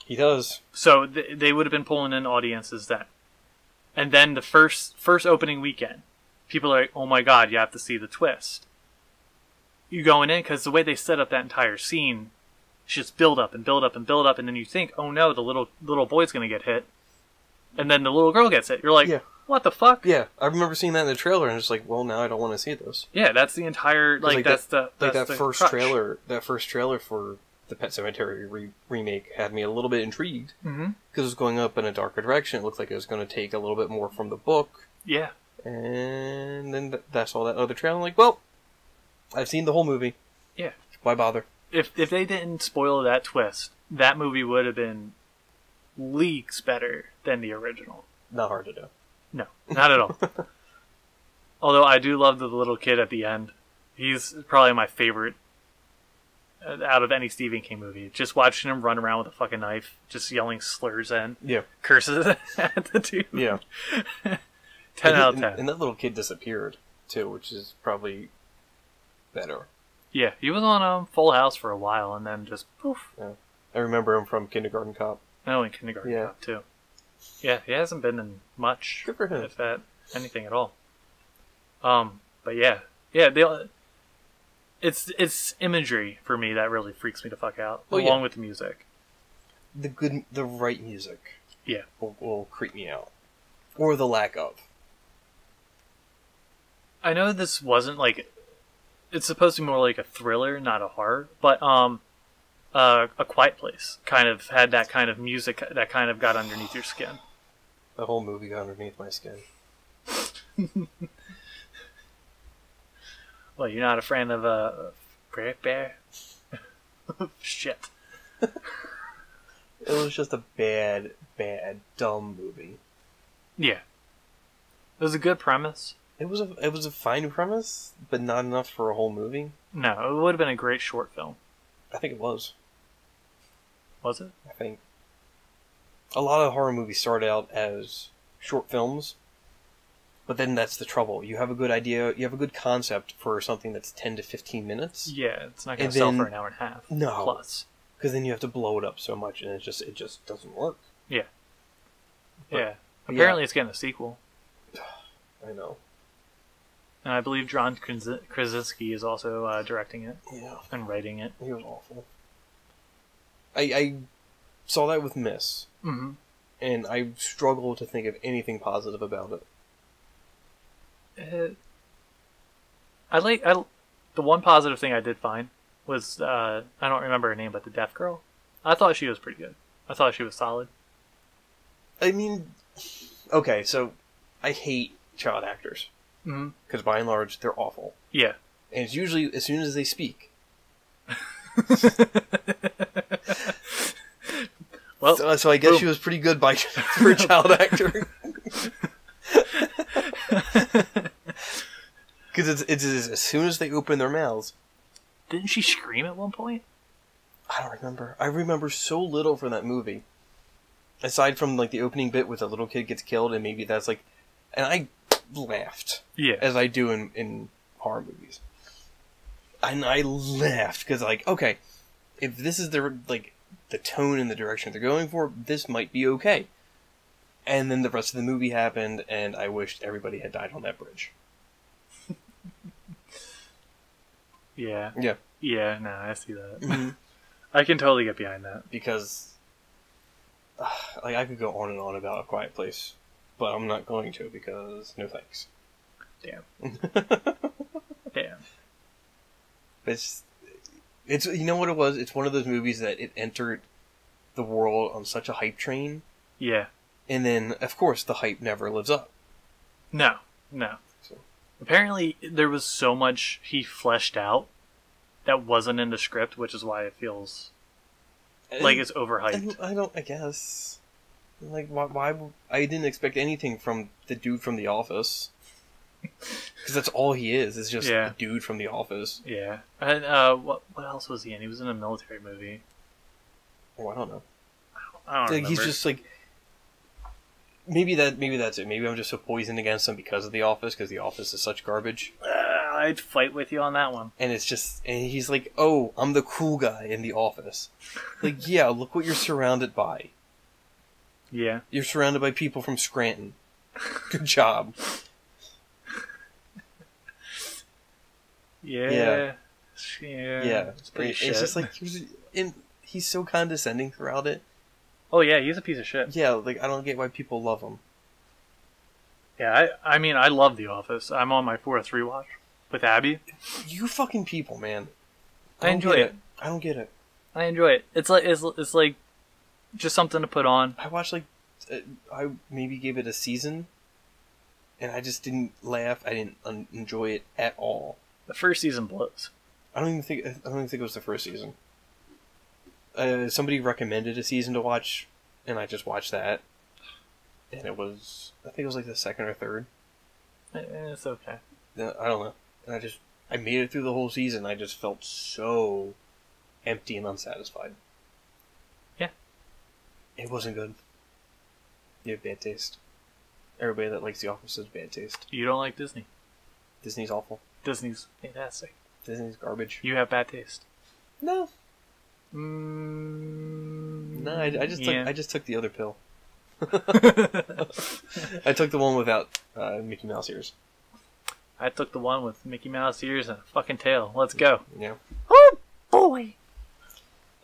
He does. So they would have been pulling in audiences then. And then the first opening weekend, people are like, oh my god, you have to see the twist. You going in, because the way they set up that entire scene, it's just build up and build up and build up, and then you think, oh no, the little boy's going to get hit. And then the little girl gets hit. You're like, what the fuck? Yeah, I remember seeing that in the trailer, and it's like, well, now I don't want to see this. Yeah, that's the entire, that's that first crutch. trailer. That first trailer for the Pet Sematary remake had me a little bit intrigued because it was going up in a darker direction. It looked like it was going to take a little bit more from the book. Yeah, and then that's all that other trailer. I'm like, well, I've seen the whole movie. Yeah, why bother? If they didn't spoil that twist, that movie would have been leagues better than the original. Not hard to do. No, not at all. Although I do love the little kid at the end. He's probably my favorite out of any Stephen King movie. Just watching him run around with a fucking knife, just yelling slurs and curses at the dude. Yeah. 10 out of 10. And that little kid disappeared, too, which is probably better. Yeah, he was on Full House for a while, and then just poof. Yeah. I remember him from Kindergarten Cop. Oh, in Kindergarten Cop, too. Yeah, he hasn't been in much, good for him. If that, anything at all. But yeah, it's imagery for me that really freaks me the fuck out, along with the music. The right music, will creep me out, or the lack of. I know this wasn't like, it's supposed to be more like a thriller, not a horror, but A Quiet Place kind of had that kind of music that kind of got underneath your skin. The whole movie got underneath my skin. Well, you're not a fan of Bear? Shit. It was just a bad, dumb movie. Yeah. It was a good premise. It was a fine premise, but not enough for a whole movie. No, it would have been a great short film. I think it was. Was it? I think. A lot of horror movies start out as short films, but then that's the trouble. You have a good idea, you have a good concept for something that's 10 to 15 minutes. Yeah, it's not going to sell for an hour and a half. No. Plus. Because then you have to blow it up so much, and it just doesn't work. Yeah. Apparently it's getting a sequel. I know. And I believe John Krasinski is also directing it. Yeah. And writing it. He was awful. I saw that with Miss. Mm-hmm. And I struggle to think of anything positive about it. The one positive thing I did find was, I don't remember her name, but the deaf girl. I thought she was pretty good. I thought she was solid. I mean, okay, so I hate child actors. Because by and large, they're awful. Yeah. And it's usually as soon as they speak. Well, so I guess she was pretty good for a child actor. Because it's as soon as they open their mouths. Didn't she scream at one point? I don't remember. I remember so little from that movie. Aside from like the opening bit where the little kid gets killed, and maybe that's like, and I laughed. Yeah. As I do in horror movies. And I laughed because like, okay, if this is the tone and the direction they're going for, this might be okay. And then the rest of the movie happened, and I wished everybody had died on that bridge. Yeah. Yeah. Yeah, no, I see that. Mm-hmm. I can totally get behind that. Because, I could go on and on about A Quiet Place, but I'm not going to because no thanks. Damn. Damn. It's you know what it was? It's one of those movies that it entered the world on such a hype train. Yeah. And then, of course, the hype never lives up. No. So Apparently, there was so much he fleshed out that wasn't in the script, which is why it feels like it's overhyped. I guess. Like, why I didn't expect anything from the dude from The Office. Because that's all he is just a dude from The Office. Yeah. And what else was he in? He was in a military movie. Oh, I don't know. I don't remember. He's just like... Maybe that's it. Maybe I'm just so poisoned against him because of The Office, because The Office is such garbage. I'd fight with you on that one. And it's just... And he's like, oh, I'm the cool guy in The Office. Like, yeah, look what you're surrounded by. Yeah. You're surrounded by people from Scranton. Good job. Yeah. It's pretty shit. It's just like... He's so condescending throughout it. Oh yeah, he's a piece of shit. Yeah, like, I don't get why people love him. Yeah, I mean, I love The Office. I'm on my 4th rewatch with Abby. You fucking people, man. I enjoy it. I don't get it. I enjoy it. It's like just something to put on. I watched I maybe gave it a season, and I just didn't laugh. I didn't enjoy it at all. The first season blows. I don't even think it was the first season. Somebody recommended a season to watch, and I just watched that. And I think it was like the second or third. It's okay. I don't know. And I made it through the whole season. I just felt so empty and unsatisfied. Yeah. It wasn't good. You have bad taste. Everybody that likes The Office has bad taste. You don't like Disney. Disney's awful. Disney's fantastic. Disney's garbage. You have bad taste. No. No, I just took the other pill. I took the one without Mickey Mouse ears. I took the one with Mickey Mouse ears and a fucking tail. Let's go. Yeah. Oh boy.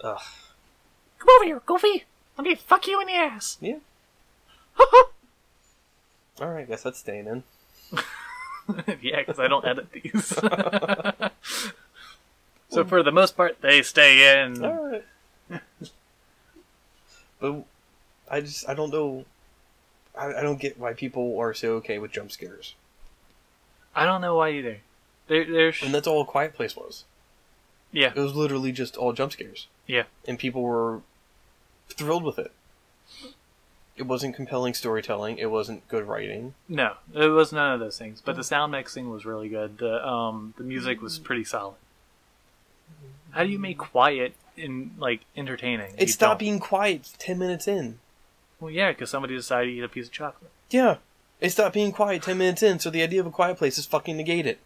Ugh. Come over here, Goofy. Let me fuck you in the ass. Yeah. Alright, guess that's staying in. Yeah, because I don't edit these. So for the most part, they stay in. Alright. But I don't know. I don't get why people are so okay with jump scares. I don't know why either. And that's all A Quiet Place was. Yeah. It was literally just all jump scares. Yeah. And people were thrilled with it. It wasn't compelling storytelling. It wasn't good writing. No, it was none of those things. But the sound mixing was really good. The music was pretty solid. How do you make quiet entertaining? It stopped being quiet 10 minutes in. Well, yeah, because somebody decided to eat a piece of chocolate. Yeah. It stopped being quiet 10 minutes in, so the idea of A Quiet Place is fucking negated.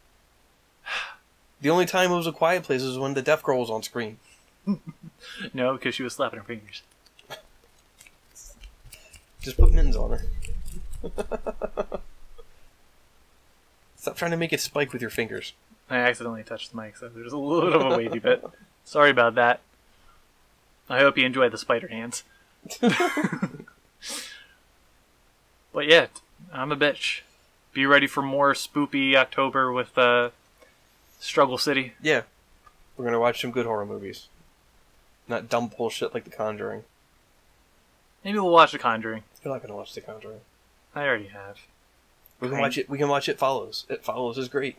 The only time it was A Quiet Place was when the deaf girl was on screen. No, because she was slapping her fingers. Just put mittens on her. Stop trying to make it spike with your fingers. I accidentally touched the mic, so there's a little bit of a wavy bit. Sorry about that. I hope you enjoy the spider hands. But yeah, I'm a bitch. Be ready for more spoopy October with Struggle City. Yeah. We're gonna watch some good horror movies. Not dumb bullshit like The Conjuring. Maybe we'll watch The Conjuring. You're not gonna watch The Conjuring. I already have. We can watch it. We can watch It Follows. It Follows is great.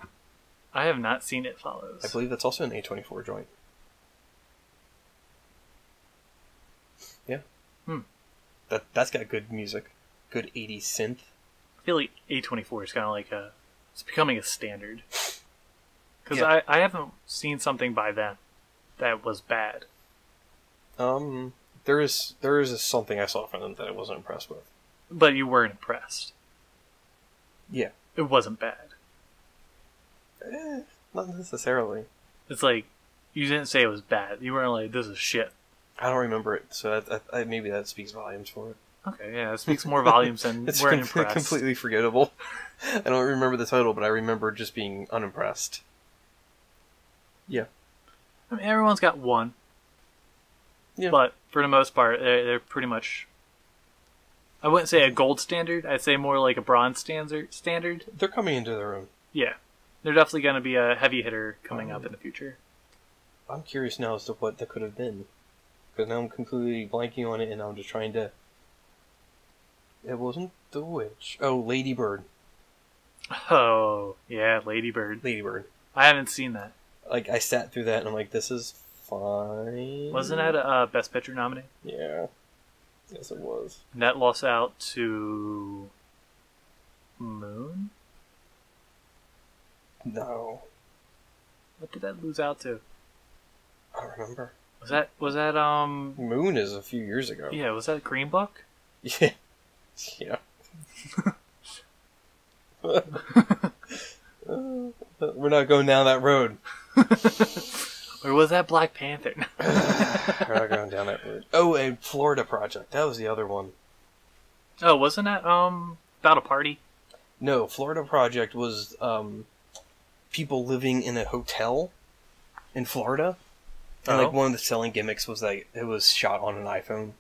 I have not seen It Follows. I believe that's also an A24 joint. Yeah. That's got good music. Good 80s synth. I feel like A24 is kind of like it's becoming a standard. Because Yeah. I haven't seen something by them that was bad. There is something I saw from them that I wasn't impressed with. But you weren't impressed. Yeah. It wasn't bad. Not necessarily. It's like, you didn't say it was bad. You weren't like, this is shit. I don't remember it, so maybe that speaks volumes for it. Okay, yeah, it speaks more volumes than It's weren't impressed. completely forgettable. I don't remember the title, but I remember just being unimpressed. Yeah. I mean, everyone's got one. Yeah. But for the most part, they're pretty much... I wouldn't say a gold standard. I'd say more like a bronze standard. They're coming into their own. Yeah. They're definitely going to be a heavy hitter coming up in the future. I'm curious now as to what that could have been. Because now I'm completely blanking on it, and I'm just trying to... It wasn't The Witch. Oh, Lady Bird. Oh, yeah, Lady Bird. Lady Bird. I haven't seen that. Like, I sat through that and I'm like, this is fine. Wasn't that a Best Picture nominee? Yeah. Yes, it was. And that lost out to Moon? No. What did that lose out to? I don't remember. Was that Moon is a few years ago. yeah, was that Green Book? Yeah. Yeah. We're not going down that road. Or was that Black Panther? We're not going down that road. Oh, and Florida Project. That was the other one. Oh, wasn't that about a party? No, Florida Project was people living in a hotel in Florida. And like one of the selling gimmicks was like it was shot on an iPhone.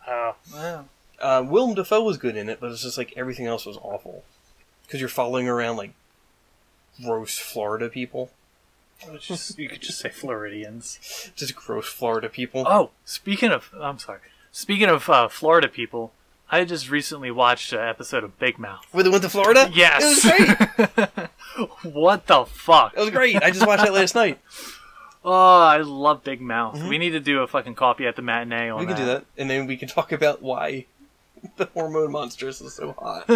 Oh, wow. Willem Dafoe was good in it, but it's just like everything else was awful. Because you're following around like gross Florida people. You could just say Floridians. Just gross Florida people. Oh, speaking of Florida people, I just recently watched an episode of Big Mouth. Where they went to Florida? Yes. It was great. What the fuck? It was great. I just watched that last night. Oh, I love Big Mouth. Mm-hmm. We need to do a fucking coffee at the matinee on We can do that, and then we can talk about why the hormone monstrous is so hot.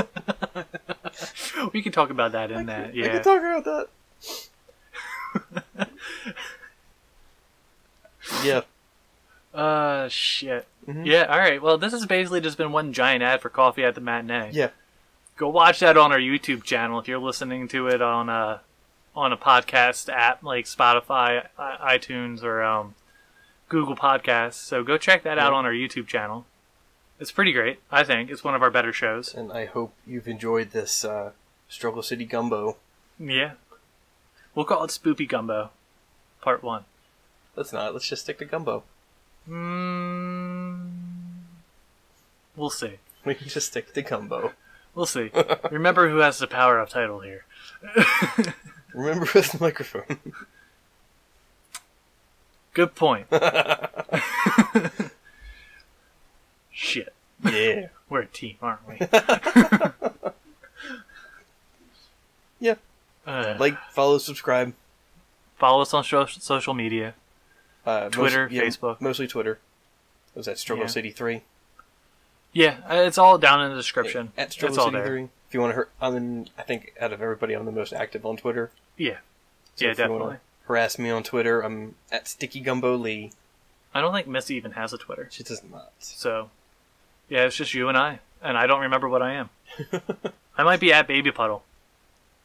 We can talk about that in that. Yeah. We can talk about that. Yeah. Shit. Mm-hmm. Yeah, alright. Well, this has basically just been one giant ad for coffee at the matinee. Yeah. Go watch that on our YouTube channel if you're listening to it on a podcast app like Spotify, iTunes, or Google Podcasts. So go check that out on our YouTube channel. It's pretty great, I think. It's one of our better shows. And I hope you've enjoyed this Struggle City Gumbo. Yeah. We'll call it Spoopy Gumbo, Part 1. Let's not. Let's just stick to Gumbo. We'll see. We can just stick to Gumbo. We'll see. Remember who has the power of title here. Remember with the microphone. Good point. Shit. Yeah. We're a team, aren't we? Yeah. Like, follow, subscribe. Follow us on social media. Twitter, Facebook. Mostly Twitter. Was that Struggle City 3? Yeah, it's all down in the description. Yeah, at Struggle City 3. If you want to I think out of everybody, I'm the most active on Twitter. Yeah. So yeah, if definitely. You want to harass me on Twitter, I'm at Sticky Gumbo Lee. I don't think Missy even has a Twitter. She does not. So, yeah, it's just you and I don't remember what I am. I might be at Baby Puddle.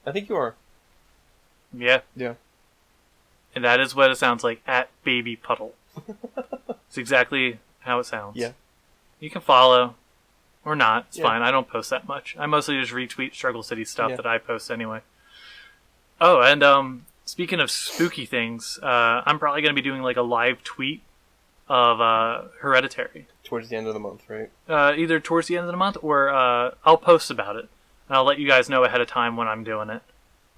I think you are. Yeah. Yeah. And that is what it sounds like, at Baby Puddle. It's exactly how it sounds. Yeah. You can follow, or not. It's Yeah. fine. I don't post that much. I mostly just retweet Struggle City stuff that I post anyway. Oh, and speaking of spooky things, I'm probably going to be doing like a live tweet of Hereditary. Towards the end of the month, right? Either towards the end of the month, or I'll post about it. And I'll let you guys know ahead of time when I'm doing it.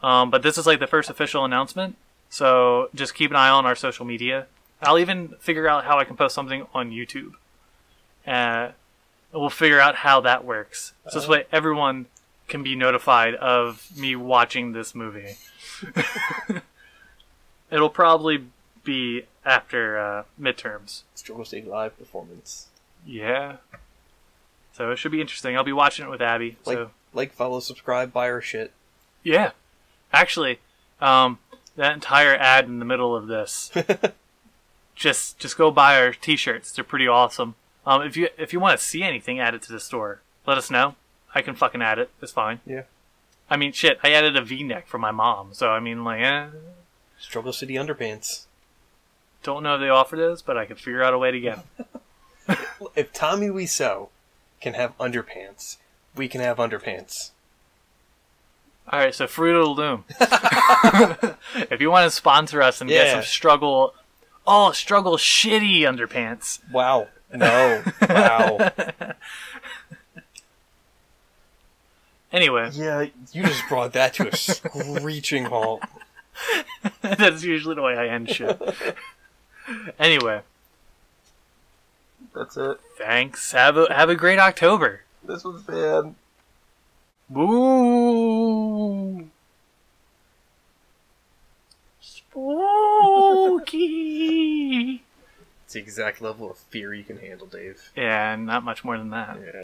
But this is like the first official announcement, so just keep an eye on our social media. I'll even figure out how I can post something on YouTube. We'll figure out how that works. So this way everyone can be notified of me watching this movie. It'll probably be after midterms. Struggle City live performance. Yeah. So it should be interesting. I'll be watching it with Abby. Like, follow, subscribe, buy our shit. Yeah. Actually, that entire ad in the middle of this, just go buy our t-shirts. They're pretty awesome. If you want to see anything added to the store, let us know. I can fucking add it. It's fine. Yeah. I mean, shit, I added a V-neck for my mom, so I mean, like, Struggle City underpants. Don't know if they offer those, but I can figure out a way to get them. If Tommy Wiseau can have underpants, we can have underpants. Alright, so Fruit of the Loom. If you want to sponsor us and get some struggle shitty underpants. Wow. No. Wow. Anyway. Yeah, you just brought that to a screeching halt. That's usually the way I end shit. Anyway. That's it. Thanks. Have a great October. This was bad. Boo! Spooky! It's the exact level of fear you can handle, Dave. Yeah, not much more than that. Yeah.